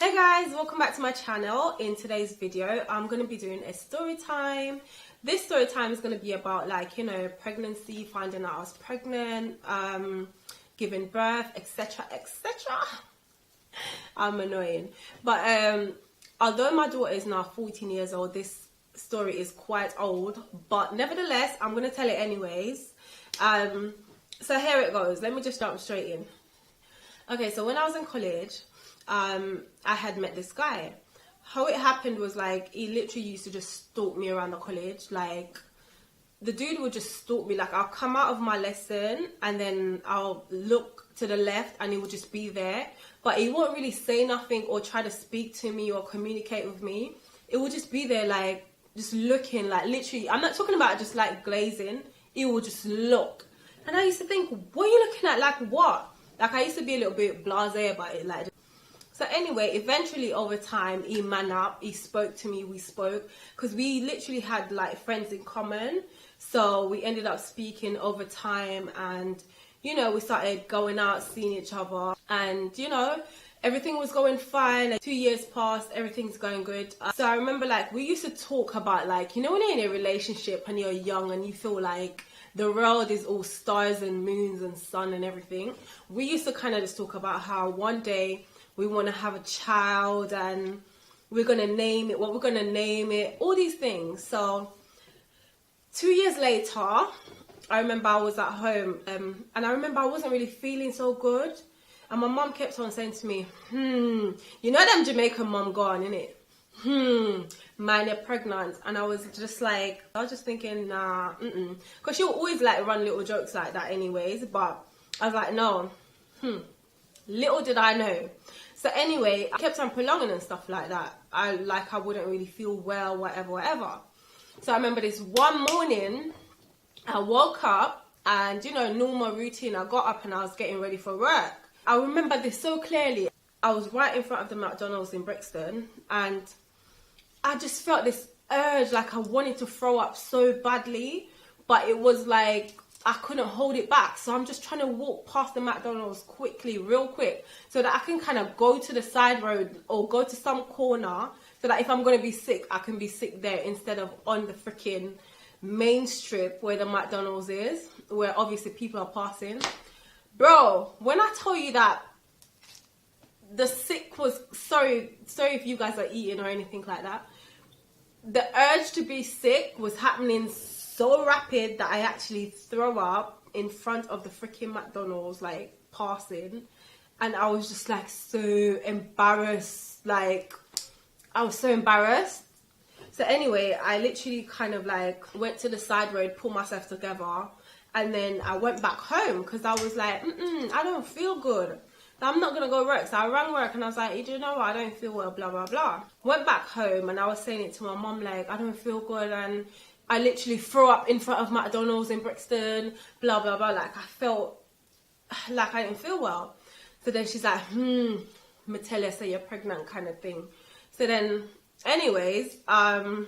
Hey guys, welcome back to my channel. In today's video, I'm going to be doing a story time. This story time is going to be about pregnancy, finding out I was pregnant, giving birth, etc, etc. I'm annoying. But although my daughter is now 14 years old, this story is quite old, but nevertheless, I'm going to tell it anyways. So here it goes. Let me just jump straight in. Okay, so when I was in college, I had met this guy. How it happened was he literally used to just stalk me around the college. The dude would just stalk me. I'll come out of my lesson and then I'll look to the left and he would just be there, but he won't really say nothing or try to speak to me or communicate with me. It would just be there just looking, literally, I'm not talking about just glazing. He would just look, and I used to think, what are you looking at? What? I used to be a little bit blasé about it. So anyway, eventually over time, he man up, he spoke to me, we spoke, because we literally had friends in common. So we ended up speaking over time, and we started going out, seeing each other, and everything was going fine. 2 years passed, everything's going good. So I remember we used to talk about when you're in a relationship and you're young and you feel the world is all stars and moons and sun and everything. We used to kind of just talk about how one day we want to have a child and we're going to name it, what we're going to name it, all these things. So 2 years later, I remember I was at home and I remember I wasn't really feeling so good. And my mum kept on saying to me, you know them Jamaican mum gone, innit? Man, you're pregnant. And I was just thinking, nah, because she'll always run little jokes like that anyways. But I was like, no, little did I know. So anyway, I kept on prolonging and stuff like that. I wouldn't really feel well, whatever. So I remember this one morning, I woke up and, normal routine. I got up and I was getting ready for work. I remember this so clearly. I was right in front of the McDonald's in Brixton and I just felt this urge, I wanted to throw up so badly, but it was I couldn't hold it back. So I'm just trying to walk past the McDonald's quickly, real quick, so that I can kind of go to the side road or go to some corner so that if I'm going to be sick, I can be sick there instead of on the freaking main strip where the McDonald's is, where obviously people are passing. Bro, when I tell you that the sick was, sorry if you guys are eating or anything like that, the urge to be sick was happening so rapid that I actually throw up in front of the freaking McDonald's, passing, and I was just so embarrassed. I was so embarrassed. So anyway, I literally kind of went to the side road, pulled myself together, and then I went back home because I was I don't feel good. I'm not going to go work. So I rang work and I was like, you know what, I don't feel well, blah, blah, blah. Went back home and I was saying it to my mum, I don't feel good. And I literally threw up in front of McDonald's in Brixton, blah, blah, blah. I felt I didn't feel well. So then she's like, me tell you, say you're pregnant kind of thing. So then, anyways, I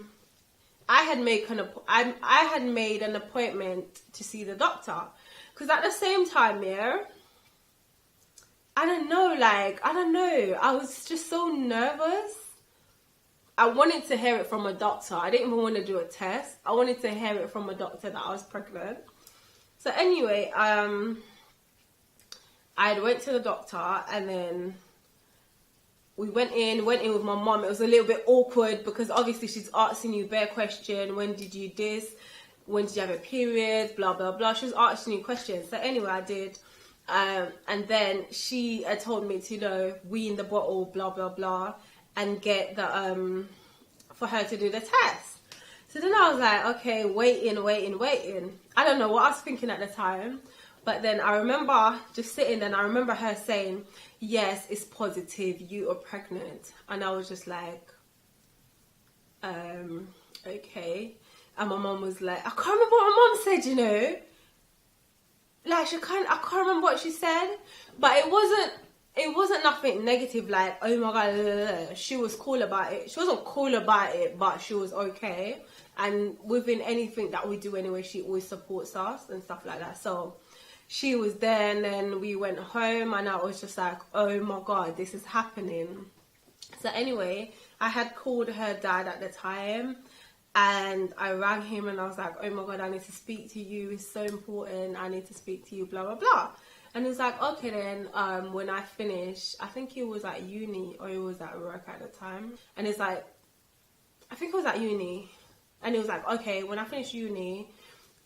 had made an appointment to see the doctor. Because at the same time, I don't know, I was just so nervous. I wanted to hear it from a doctor. I didn't even want to do a test. I wanted to hear it from a doctor that I was pregnant. So anyway, I went to the doctor and then we went in with my mom. It was a little bit awkward because obviously she's asking you bare question. When did you this? When did you have a period? Blah, blah, blah. She was asking you questions. So anyway, I did. And then she had told me to, wean the bottle, blah, blah, blah, and get the, for her to do the test. So then I was like, okay, waiting. I don't know what I was thinking at the time. But then I remember just sitting there and I remember her saying, yes, it's positive, you are pregnant. And I was just okay. And my mom was like, I can't remember what my mom said, I can't remember what she said, but it wasn't nothing negative, oh my god, she was cool about it. She wasn't cool about it, but she was okay. And within anything that we do anyway, she always supports us and stuff like that. So she was there, and then we went home and I was just like, oh my god, this is happening. So anyway, I had called her dad at the time, and I rang him and I was like, oh my God, I need to speak to you. It's so important. I need to speak to you, blah, blah, blah. And he was like, okay then, when I finish, I think he was at uni or he was at work at the time. And it's like, I think it was at uni. And he was like, okay, when I finish uni,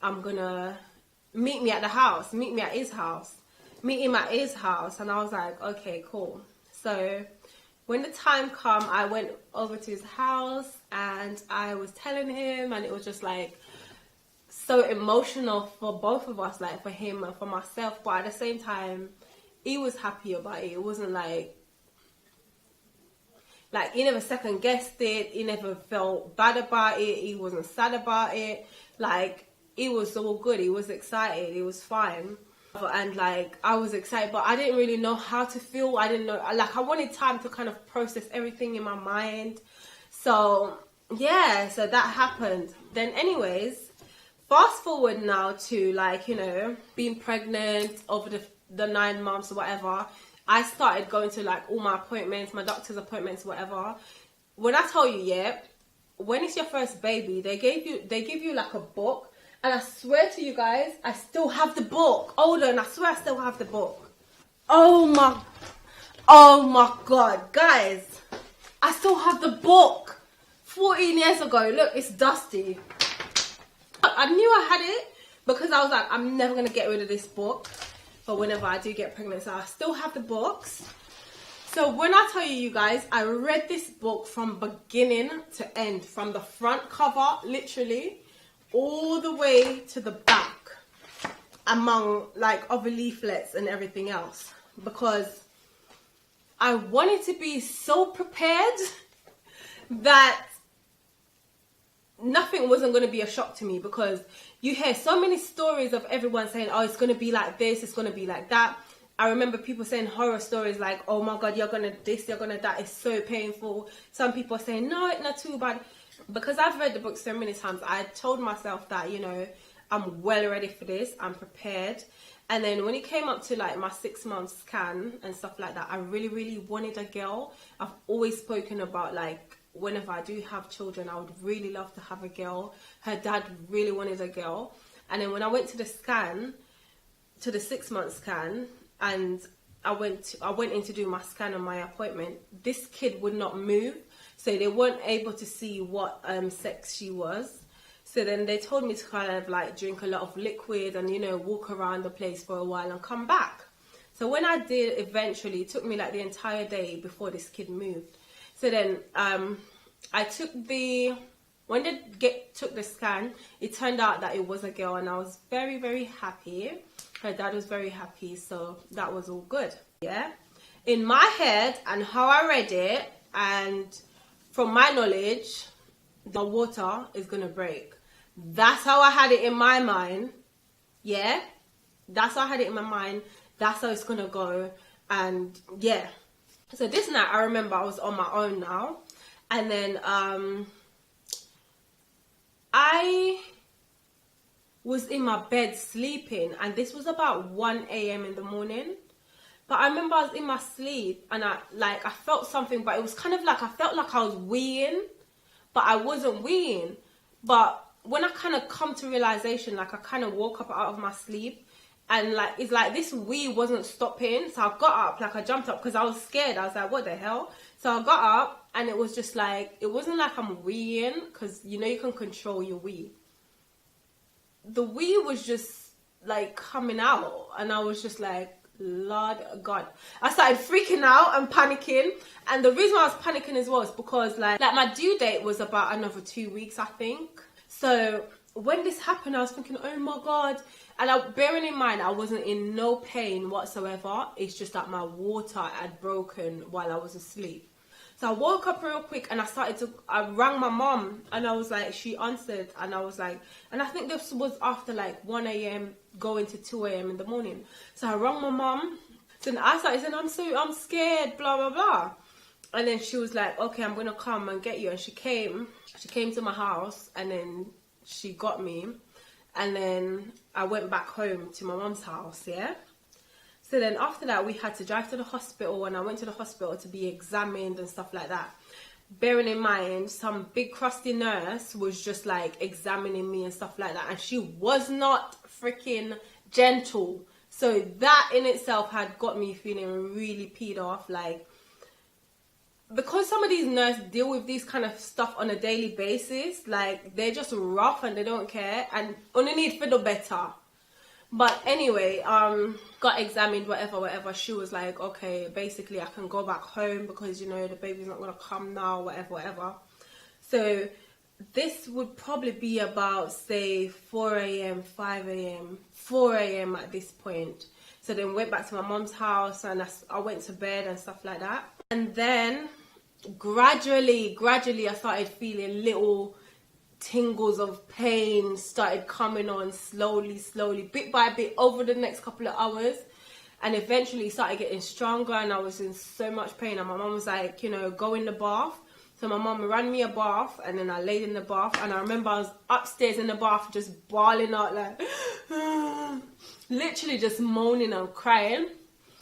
I'm gonna meet me at the house, meet me at his house, meet him at his house. And I was like, okay, cool. So when the time come, I went over to his house and I was telling him, and it was just like so emotional for both of us, like for him and for myself. But at the same time, he was happy about it. It wasn't like he never second guessed it. He never felt bad about it. He wasn't sad about it. Like, it was all good. He was excited. It was fine. And like, I was excited, but I didn't really know how to feel. I didn't know, like, I wanted time to kind of process everything in my mind. So yeah, so that happened. Then anyways, fast forward now to, like, you know, being pregnant over the 9 months or whatever. I started going to like all my appointments, my doctor's appointments, whatever. When I tell you, yeah, when it's your first baby, they give you like a book. And I swear to you guys, I still have the book. Hold on, I swear I still have the book. Oh my God, guys. I still have the book. 14 years ago. Look, it's dusty. I knew I had it because I was like, I'm never going to get rid of this book. But whenever I do get pregnant, so I still have the books. So when I tell you guys, I read this book from beginning to end. From the front cover, literally, all the way to the back, among like other leaflets and everything else, because I wanted to be so prepared that nothing wasn't going to be a shock to me. Because you hear so many stories of everyone saying, oh, it's going to be like this, it's going to be like that. I remember people saying horror stories like, oh my God, you're going to this, you're going to that, it's so painful. Some people are saying, no, it's not too bad. Because I've read the book so many times, I told myself that, you know, I'm well ready for this, I'm prepared. And then when it came up to like my 6-month scan and stuff like that, I really, really wanted a girl. I've always spoken about, like, whenever I do have children, I would really love to have a girl. Her dad really wanted a girl. And then when I went to the scan, to the 6-month scan, and I went in to do my scan on my appointment, this kid would not move. So they weren't able to see what sex she was. So then they told me to kind of like drink a lot of liquid and, you know, walk around the place for a while and come back. So when I did, eventually, it took me like the entire day before this kid moved. So then I took when they took the scan, it turned out that it was a girl, and I was very, very happy. Her dad was very happy, so that was all good. Yeah. In my head and how I read it, and from my knowledge, the water is going to break. That's how I had it in my mind. Yeah. That's how I had it in my mind. That's how it's going to go. And yeah. So this night, I remember I was on my own now. And then I was in my bed sleeping. And this was about 1 a.m. in the morning. But I remember I was in my sleep and I felt something, but it was kind of like, I felt like I was weeing, but I wasn't weeing. But when I kind of come to realization, like, I kind of woke up out of my sleep, and like, it's like this wee wasn't stopping. So I got up, like, I jumped up because I was scared. I was like, what the hell? So I got up, and it was just like, it wasn't like I'm weeing, because you know you can control your wee. The wee was just like coming out, and I was just like, Lord God. I started freaking out and panicking. And the reason why I was panicking as well is because like my due date was about another 2 weeks, I think. So when this happened, I was thinking, oh my God. And bearing in mind, I wasn't in no pain whatsoever. It's just that my water had broken while I was asleep. So I woke up real quick and I rang my mom, and I was like, she answered, and I was like, and I think this was after like 1 a.m. going to 2 a.m. in the morning. So I rang my mom. So then I started saying, I'm scared, blah, blah, blah. And then she was like, okay, I'm going to come and get you. And she came to my house, and then she got me. And then I went back home to my mom's house, yeah? So then after that, we had to drive to the hospital, and I went to the hospital to be examined and stuff like that. Bearing in mind, some big crusty nurse was just like examining me and stuff like that, and she was not freaking gentle. So that in itself had got me feeling really peed off, like, because some of these nurses deal with these kind of stuff on a daily basis, like, they're just rough and they don't care, and underneath for the better. But anyway, got examined, whatever. She was like, okay, basically I can go back home because, you know, the baby's not gonna come now, whatever. So this would probably be about, say, 4 a.m, 5 a.m, 4 a.m at this point. So then went back to my mom's house, and I went to bed and stuff like that. And then gradually I started feeling little tingles of pain started coming on slowly, bit by bit over the next couple of hours, and eventually started getting stronger, and I was in so much pain. And my mom was like, you know, go in the bath. So my mom ran me a bath, and then I laid in the bath, and I remember I was upstairs in the bath just bawling out, like literally just moaning and crying.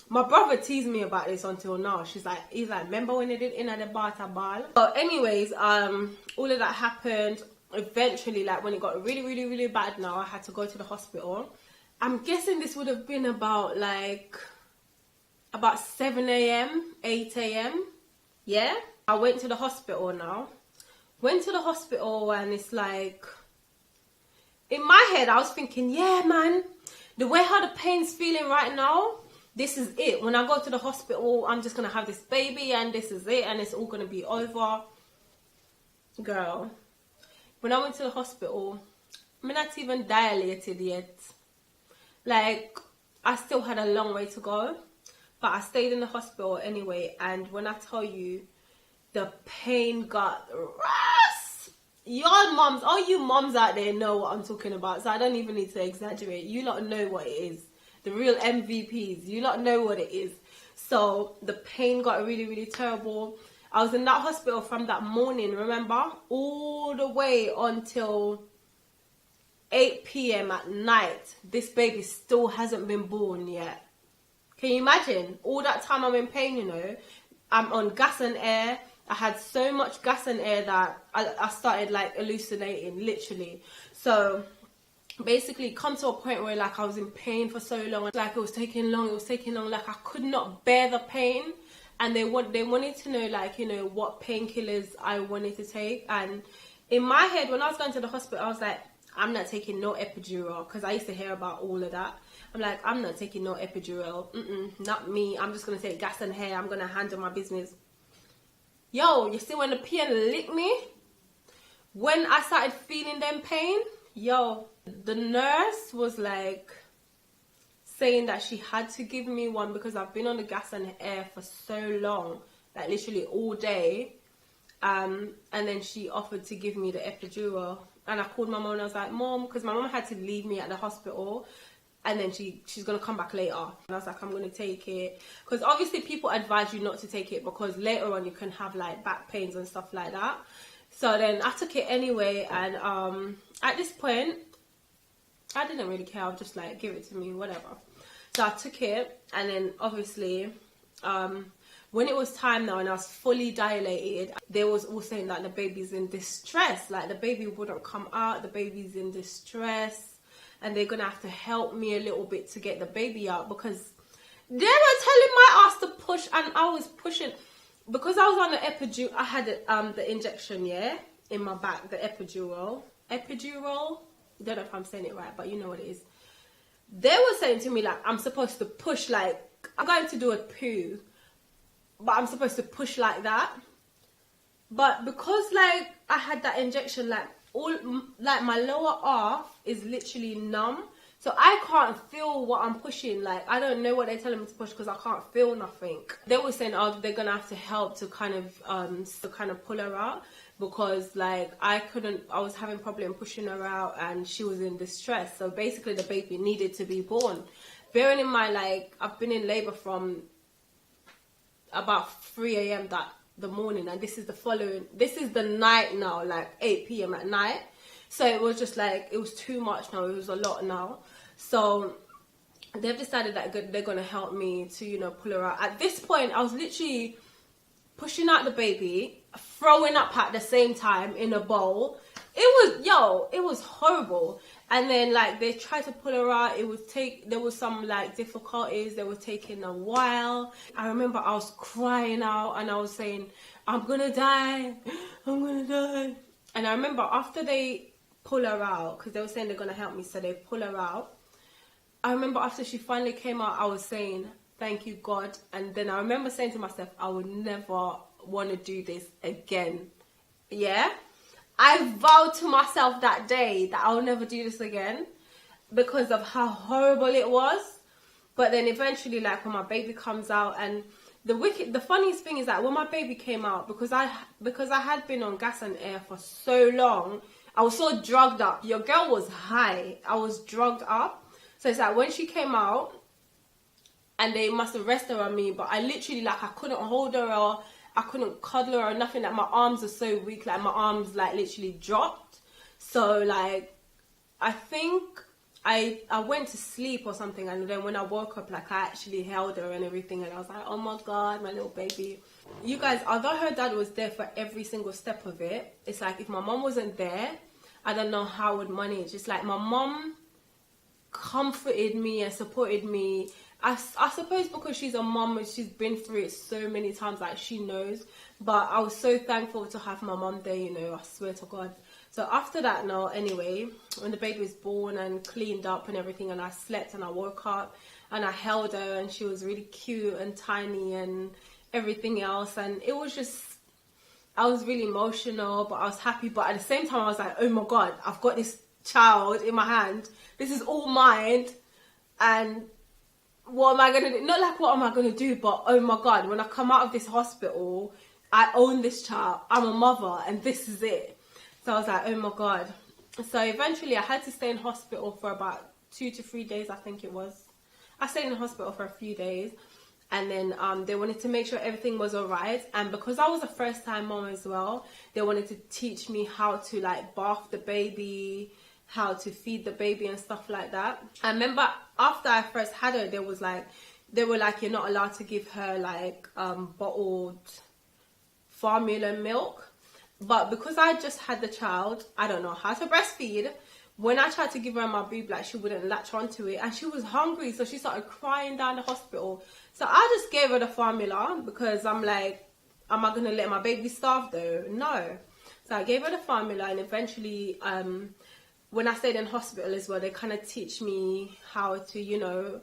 My brother teased me about this until now. He's like, remember when they did in at the bath a ball? But anyways, all of that happened. Eventually, like, when it got really bad now, I had to go to the hospital. I'm guessing this would have been about 7 a.m, 8 a.m. Yeah, I went to the hospital now. Went to the hospital, and it's like, in my head I was thinking, yeah man, the way how the pain's feeling right now, this is it. When I go to the hospital, I'm just gonna have this baby, and this is it, and it's all gonna be over. Girl, when I went to the hospital, I'm not even dilated yet. Like, I still had a long way to go, but I stayed in the hospital anyway. And when I tell you, the pain got worse. Y'all moms, all you moms out there know what I'm talking about, so I don't even need to exaggerate. You lot know what it is. The real MVPs, you lot know what it is. So the pain got really terrible. I was in that hospital from that morning, remember, all the way until 8 p.m. at night. This baby still hasn't been born yet. Can you imagine? All that time I'm in pain, you know. I'm on gas and air. I had so much gas and air that I started like hallucinating, literally. So basically come to a point where like I was in pain for so long, like it was taking long, like I could not bear the pain. And they wanted to know, like, you know, what painkillers I wanted to take. And in my head, when I was going to the hospital, I was like, I'm not taking no epidural, because I used to hear about all of that. I'm like, I'm not taking no epidural. Not me. I'm just going to take gas and hair. I'm going to handle my business. Yo, you see when the pain licked me? When I started feeling them pain, yo, the nurse was like saying that she had to give me one because I've been on the gas and air for so long, like literally all day. And then she offered to give me the epidural. And I called my mom and I was like, Mom, because my mom had to leave me at the hospital. And then she's going to come back later. And I was like, I'm going to take it. Because obviously people advise you not to take it because later on you can have like back pains and stuff like that. So then I took it anyway. And at this point, I didn't really care. I was just like, give it to me, whatever. So I took it. And then obviously, when it was time now and I was fully dilated, they was all saying that the baby's in distress. Like the baby wouldn't come out. The baby's in distress. And they're going to have to help me a little bit to get the baby out. Because they were telling my ass to push. And I was pushing. Because I was on the epidural. I had the injection, yeah, in my back. The epidural. Epidural? I don't know if I'm saying it right, but you know what it is. They were saying to me, like, I'm supposed to push, like, I'm going to do a poo, but I'm supposed to push like that. But because, like, I had that injection, like, like, my lower half is literally numb. So I can't feel what I'm pushing. Like, I don't know what they're telling me to push because I can't feel nothing. They were saying, oh, they're going to have to help to kind of pull her out. Because like I was having problem pushing her out and she was in distress. So basically the baby needed to be born. Bearing in mind, like, I've been in labor from about 3 a.m. the morning, and this is the night now, like 8 p.m. at night. So it was just like, it was too much now. It was a lot now. So they've decided that they're going to help me to, you know, pull her out. At this point, I was literally pushing out the baby, throwing up at the same time in a bowl. It was horrible. And then, like, they tried to pull her out. There was some, like, difficulties. They were taking a while. I remember I was crying out and I was saying, I'm gonna die. I'm gonna die. And I remember after they pull her out, because they were saying they're gonna help me, so they pull her out. I remember after she finally came out, I was saying, thank you, God. And then I remember saying to myself, I would never want to do this again. Yeah? I vowed to myself that day that I'll never do this again because of how horrible it was. But then eventually, like, when my baby comes out, and the funniest thing is that when my baby came out, because I had been on gas and air for so long, I was so drugged up. Your girl was high. I was drugged up. So it's like when she came out, and they must have rested on me, but I literally, like, I couldn't hold her or I couldn't cuddle her or nothing. Like, my arms are so weak. Like, my arms, like, literally dropped. So, like, I think I went to sleep or something, and then when I woke up, like, I actually held her and everything, and I was like, oh my God, my little baby. You guys, although her dad was there for every single step of it, it's like if my mom wasn't there, I don't know how I would manage. It's like my mom comforted me and supported me. I suppose because she's a mom and she's been through it so many times, like, she knows. But I was so thankful to have my mom there, you know, I swear to God. So after that, now, anyway, when the baby was born and cleaned up and everything, and I slept and I woke up and I held her, and she was really cute and tiny and everything else. And it was just, I was really emotional, but I was happy. But at the same time, I was like, oh my God, I've got this child in my hand. This is all mine. And what am I going to do? Not like what am I going to do, but oh my God, when I come out of this hospital, I own this child. I'm a mother and this is it. So I was like, oh my God. So eventually I had to stay in hospital for about 2 to 3 days, I think it was. I stayed in hospital for a few days, and then they wanted to make sure everything was all right. And because I was a first time mom as well, they wanted to teach me how to, like, bath the baby, how to feed the baby and stuff like that. I remember after I first had her, they were like, you're not allowed to give her, like, bottled formula milk. But because I just had the child, I don't know how to breastfeed. When I tried to give her my boob, like, she wouldn't latch onto it, and she was hungry, so she started crying down the hospital. So I just gave her the formula because I'm like, am I gonna let my baby starve though? No. So I gave her the formula, and eventually when I stayed in hospital as well, they kind of teach me how to, you know,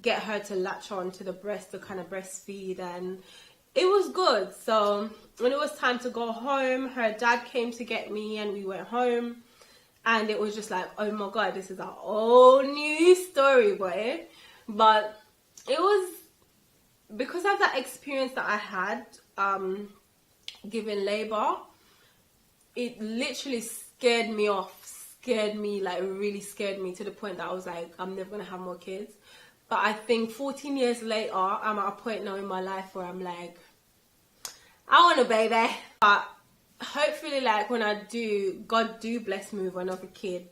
get her to latch on to the breast, to kind of breastfeed, and it was good. So when it was time to go home, her dad came to get me and we went home, and it was just like, oh my God, this is a whole new story, boy. But it was because of that experience that I had giving labor, it literally scared me off, like really scared me, to the point that I was like, I'm never gonna have more kids. But I think 14 years later, I'm at a point now in my life where I'm like, I want a baby. But hopefully, like, when I do, God do bless me with another kid,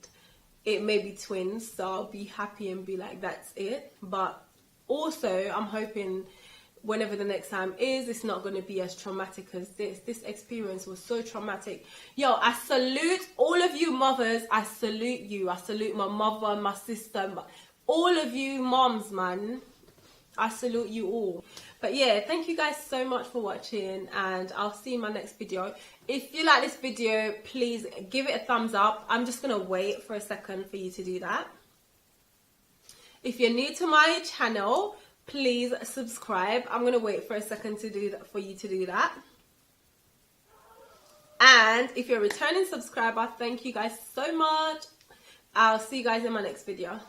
it may be twins, so I'll be happy and be like, that's it. But also, I'm hoping whenever the next time is, it's not going to be as traumatic as this. This experience was so traumatic. Yo, I salute all of you mothers. I salute you. I salute my mother, my sister, all of you moms, man. I salute you all. But yeah, thank you guys so much for watching, and I'll see you in my next video. If you like this video, please give it a thumbs up. I'm just gonna wait for a second for you to do that. If you're new to my channel, please subscribe. I'm gonna wait for a second to do that, for you to do that. And if you're a returning subscriber, thank you guys so much. I'll see you guys in my next video.